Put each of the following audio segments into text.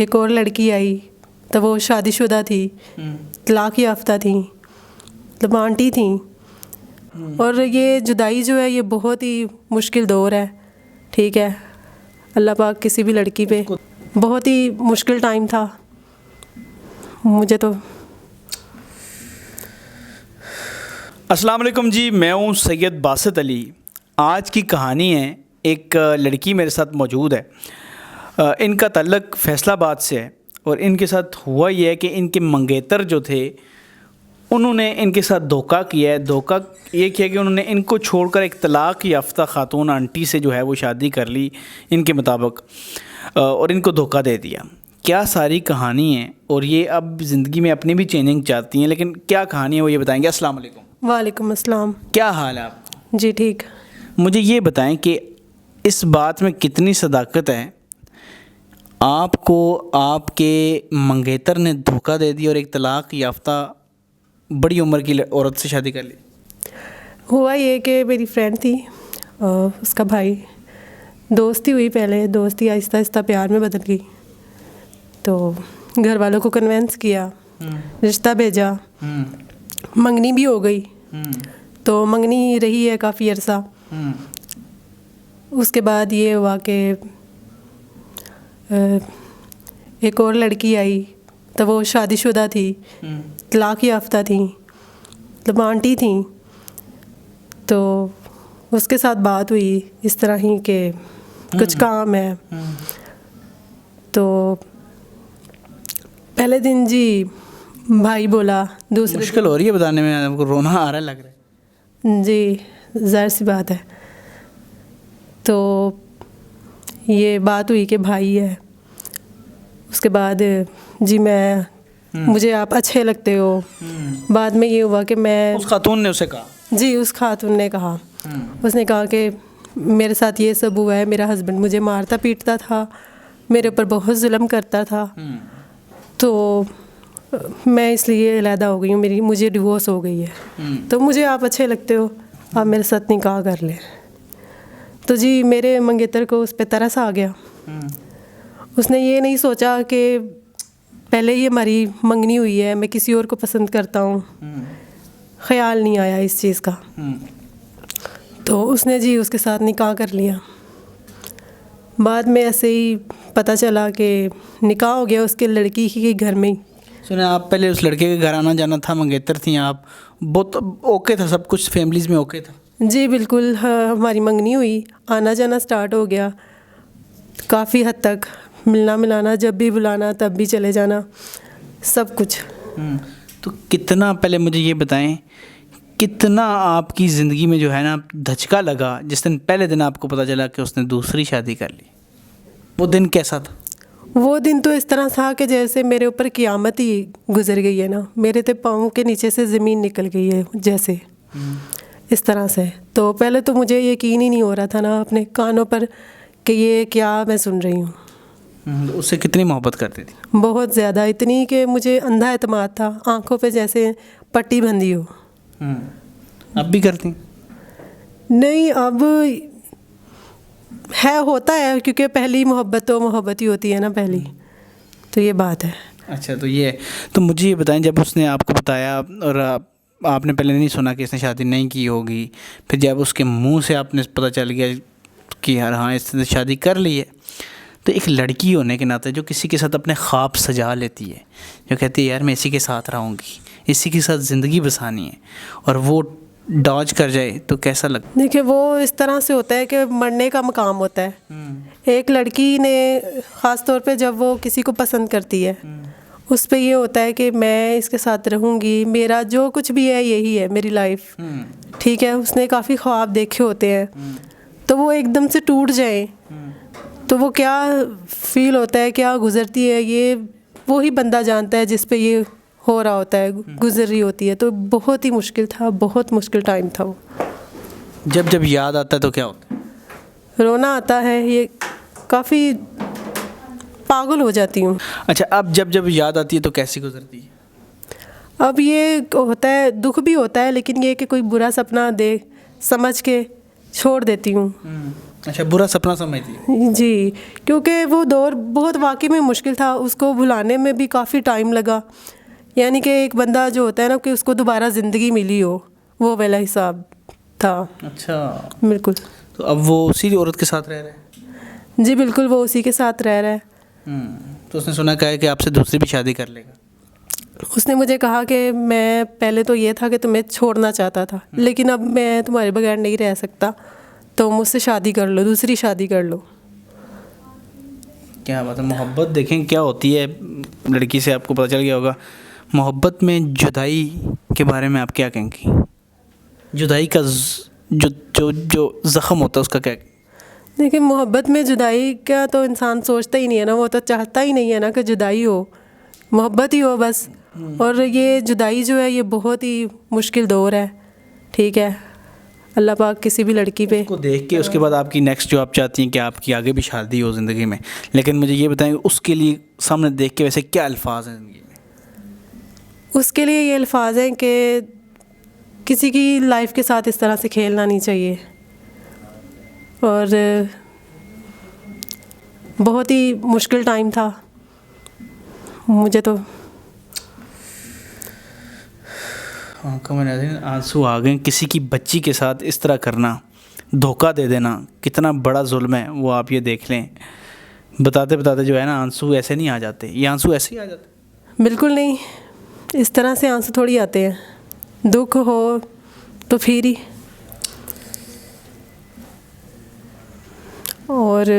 एक और लड़की आई तो वो शादीशुदा थी, तलाक याफ्ता थी, मतलब आंटी थी। और ये जुदाई जो है ये बहुत ही मुश्किल दौर है। ठीक है, अल्लाह पाक किसी भी लड़की पे, बहुत ही मुश्किल टाइम था मुझे तो। अस्सलाम वालेकुम जी, मैं हूँ सैयद बासित अली। आज की कहानी है, एक लड़की मेरे साथ मौजूद है। इनका ताल्लुक़ फैसलाबाद से है और इनके साथ हुआ ये है कि इनके मंगेतर जो थे उन्होंने इनके साथ धोखा किया है। धोखा ये किया कि उन्होंने इनको छोड़कर एक तलाक़ याफ्ता खातून आंटी से जो है वो शादी कर ली इनके मुताबिक, और इनको धोखा दे दिया। क्या सारी कहानी है और ये अब ज़िंदगी में अपनी भी चेंजिंग चाहती हैं, लेकिन क्या कहानी है वो ये बताएंगे। अस्सलाम वालेकुम। वालेकुम अस्सलाम। क्या हाल है आपका? जी ठीक। मुझे ये बताएं कि इस बात में कितनी सदाकत है, आपको आपके मंगेतर ने धोखा दे दिया और एक तलाक़ याफ्ता बड़ी उम्र की औरत से शादी कर ली? हुआ ये कि मेरी फ्रेंड थी, उसका भाई, दोस्ती हुई, पहले दोस्ती आहिस्ता आहिस्ता प्यार में बदल गई। तो घर वालों को कन्वेंस किया, रिश्ता भेजा, मंगनी भी हो गई। तो मंगनी रही है काफ़ी अरसा। उसके बाद ये हुआ कि एक और लड़की आई तो वो शादीशुदा थी, तलाक याफ्ता थी, मतलब आंटी थी। तो उसके साथ बात हुई इस तरह ही कि कुछ काम है। तो पहले दिन जी भाई बोला, दूसरे मुश्किल हो रही है बताने में, आपको रोना आ रहा है लग रहा है। जी ज़ाहिर सी बात है। तो ये बात हुई कि भाई है। उसके बाद जी मुझे आप अच्छे लगते हो। बाद में ये हुआ कि मैं, उस खातून ने उसे कहा? जी, उस खातून ने कहा। उसने कहा कि मेरे साथ ये सब हुआ है, मेरा हस्बैंड मुझे मारता पीटता था, मेरे ऊपर बहुत जुल्म करता था। तो मैं इसलिए अलहदा हो गई हूँ, मुझे डिवोर्स हो गई है। तो मुझे आप अच्छे लगते हो, आप मेरे साथ निकाह कर लें। तो जी मेरे मंगेतर को उस पर तरस आ गया। उसने ये नहीं सोचा कि पहले ही हमारी मंगनी हुई है, मैं किसी और को पसंद करता हूँ, ख्याल नहीं आया इस चीज़ का। तो उसने जी उसके साथ निकाह कर लिया। बाद में ऐसे ही पता चला कि निकाह हो गया उसके लड़की के घर में ही। सुने, आप पहले उस लड़के के घर आना जाना था, मंगेतर थी आप, बहुत ओके था सब कुछ, फैमिलीज़ में ओके था? जी बिल्कुल, हमारी मंगनी हुई, आना जाना स्टार्ट हो गया, काफ़ी हद तक मिलना मिलाना, जब भी बुलाना तब भी चले जाना, सब कुछ। तो कितना, पहले मुझे ये बताएं, कितना आपकी ज़िंदगी में जो है ना धचका लगा जिस दिन, पहले दिन आपको पता चला कि उसने दूसरी शादी कर ली? वो दिन कैसा था? वो दिन तो इस तरह था कि जैसे मेरे ऊपर क़यामत ही गुजर गई है ना, मेरे तो पाँव के नीचे से ज़मीन निकल गई है जैसे, इस तरह से। तो पहले तो मुझे यकीन ही नहीं हो रहा था ना अपने कानों पर कि ये क्या मैं सुन रही हूँ। उससे कितनी मोहब्बत करती थी? बहुत ज़्यादा, इतनी कि मुझे अंधा एतमाद था, आँखों पे जैसे पट्टी बंधी हो। अब भी करती? नहीं, अब है, होता है, क्योंकि पहली मोहब्बत तो मोहब्बत ही होती है ना पहली, तो ये बात है। अच्छा, तो ये, तो मुझे ये बताएं, जब उसने आपको बताया और आपने पहले नहीं सुना कि इसने शादी नहीं की होगी, फिर जब उसके मुंह से आपने पता चल गया कि यार हाँ इसने शादी कर ली है, तो एक लड़की होने के नाते जो किसी के साथ अपने ख्वाब सजा लेती है, जो कहती है यार मैं इसी के साथ रहूँगी, इसी के साथ ज़िंदगी बसानी है, और वो डॉज कर जाए तो कैसा लगता? देखिए, वो इस तरह से होता है कि मरने का मकाम होता है। एक लड़की ने ख़ास तौर पे जब वो किसी को पसंद करती है, उस पे ये होता है कि मैं इसके साथ रहूँगी, मेरा जो कुछ भी है यही है मेरी लाइफ। ठीक है, उसने काफ़ी ख्वाब देखे होते हैं, तो वो एकदम से टूट जाए तो वो क्या फ़ील होता है, क्या गुज़रती है, ये वो ही बंदा जानता है जिस पे ये हो रहा होता है, गुजर रही होती है। तो बहुत ही मुश्किल था, बहुत मुश्किल टाइम था वो। जब जब याद आता है तो क्या होता है? रोना आता है, ये काफ़ी पागल हो जाती हूँ। अच्छा, अब जब जब याद आती है तो कैसी गुजरती है? अब ये होता है, दुख भी होता है, लेकिन ये कि कोई बुरा सपना देख समझ के छोड़ देती हूँ। अच्छा, बुरा सपना समझती। जी, क्योंकि वो दौर बहुत वाकई में मुश्किल था, उसको भुलाने में भी काफ़ी टाइम लगा। यानी कि एक बंदा जो होता है ना कि उसको दोबारा ज़िंदगी मिली हो, वो वाला हिसाब था। अच्छा, बिल्कुल। तो अब वो उसी औरत के साथ रह रहे हैं? जी बिल्कुल, वो उसी के साथ रह रहा है। तो उसने सुना क्या है कि आपसे दूसरी भी शादी कर लेगा? उसने मुझे कहा कि मैं पहले तो ये था कि तुम्हें छोड़ना चाहता था, लेकिन अब मैं तुम्हारे बगैर नहीं रह सकता, तो मुझसे शादी कर लो, दूसरी शादी कर लो। क्या बात है। मोहब्बत देखें क्या होती है, लड़की से आपको पता चल गया होगा। मोहब्बत में जुदाई के बारे में आप क्या कहेंगी? जुदाई का जो जो जो ज़ख़म होता है उसका क्या? देखिए, मोहब्बत में जुदाई का तो इंसान सोचता ही नहीं है ना, वो तो चाहता ही नहीं है ना कि जुदाई हो, मोहब्बत ही हो बस। और ये जुदाई जो है ये बहुत ही मुश्किल दौर है, ठीक है। अल्लाह पाक किसी भी लड़की पे को देख के उसके बाद आपकी नेक्स्ट जो आप चाहती हैं कि आपकी आगे भी शादी हो ज़िंदगी में, लेकिन मुझे ये बताएं उसके लिए सामने देख के वैसे क्या अल्फाज हैं ज़िंदगी में? उसके लिए ये अल्फाज हैं कि किसी की लाइफ के साथ इस तरह से खेलना नहीं चाहिए, और बहुत ही मुश्किल टाइम था मुझे तो। आंखों में नाज़रीन आंसू आ गए। किसी की बच्ची के साथ इस तरह करना, धोखा दे देना, कितना बड़ा जुल्म है वो आप ये देख लें। बताते बताते जो है ना आंसू ऐसे नहीं आ जाते, ये आंसू ऐसे ही आ जाते? बिल्कुल नहीं, इस तरह से आंसू थोड़ी आते हैं, दुख हो तो फिर ही। और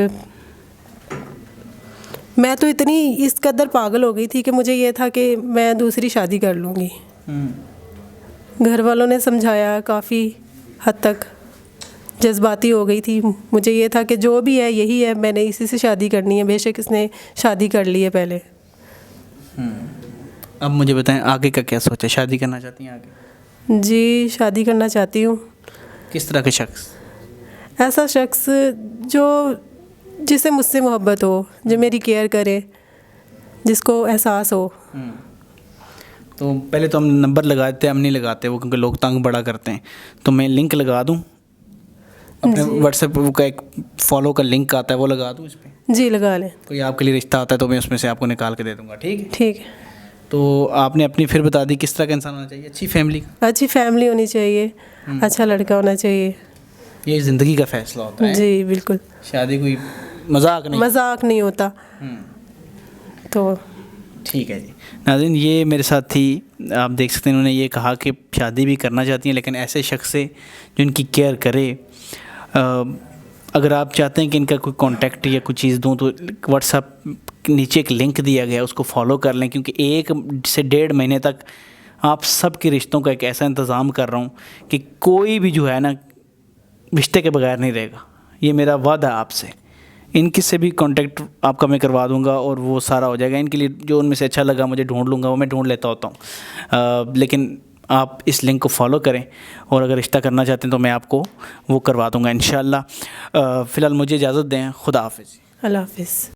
मैं तो इतनी इस कदर पागल हो गई थी कि मुझे ये था कि मैं दूसरी शादी कर लूँगी। घर वालों ने समझाया, काफ़ी हद तक जज्बाती हो गई थी। मुझे ये था कि जो भी है यही है, मैंने इसी से शादी करनी है, बेशक इसने शादी कर ली है पहले। अब मुझे बताएं आगे का क्या सोचा, शादी करना चाहती हैं आगे? जी, शादी करना चाहती हूँ। किस तरह के शख्स? ऐसा शख्स जिसे मुझसे मोहब्बत हो, जो मेरी केयर करे, जिसको एहसास हो। तो पहले तो हम नंबर लगाते, हम नहीं लगाते वो, क्योंकि लोग तंग बड़ा करते हैं। तो मैं लिंक लगा दूं अपने व्हाट्सएप का, एक फॉलो का लिंक आता है वो लगा दूं इस पर? जी लगा लें। कोई आपके लिए रिश्ता आता है तो मैं उसमें से आपको निकाल के दे दूंगा, ठीक है? ठीक है। तो आपने अपनी फिर बता दी किस तरह का इंसान होना चाहिए? अच्छी फैमिली का? अच्छी फैमिली होनी चाहिए, अच्छा लड़का होना चाहिए। ये ज़िंदगी का फ़ैसला होता है। जी बिल्कुल, शादी कोई मजाक नहीं होता। तो ठीक है जी। नाज़रीन ये मेरे साथ थी, आप देख सकते हैं उन्होंने ये कहा कि शादी भी करना चाहती हैं लेकिन ऐसे शख्स से जो इनकी केयर करे। अगर आप चाहते हैं कि इनका कोई कांटेक्ट या कोई चीज़ दूं तो व्हाट्सएप नीचे एक लिंक दिया गया है, उसको फॉलो कर लें, क्योंकि 1 से 1.5 महीने तक आप सबके रिश्तों का एक ऐसा इंतज़ाम कर रहा हूँ कि कोई भी जो है ना रिश्ते के बगैर नहीं रहेगा। ये मेरा वादा है आपसे। इनकी से भी कांटेक्ट आपका मैं करवा दूंगा और वो सारा हो जाएगा। इनके लिए जो उनमें से अच्छा लगा मुझे ढूंढ लूँगा, वो मैं ढूंढ लेता होता हूँ। लेकिन आप इस लिंक को फॉलो करें और अगर रिश्ता करना चाहते हैं तो मैं आपको वो करवा दूंगा इंशाल्लाह। फ़िलहाल मुझे इजाज़त दें। खुदा हाफ़िज़। अल्लाह हाफ़िज़।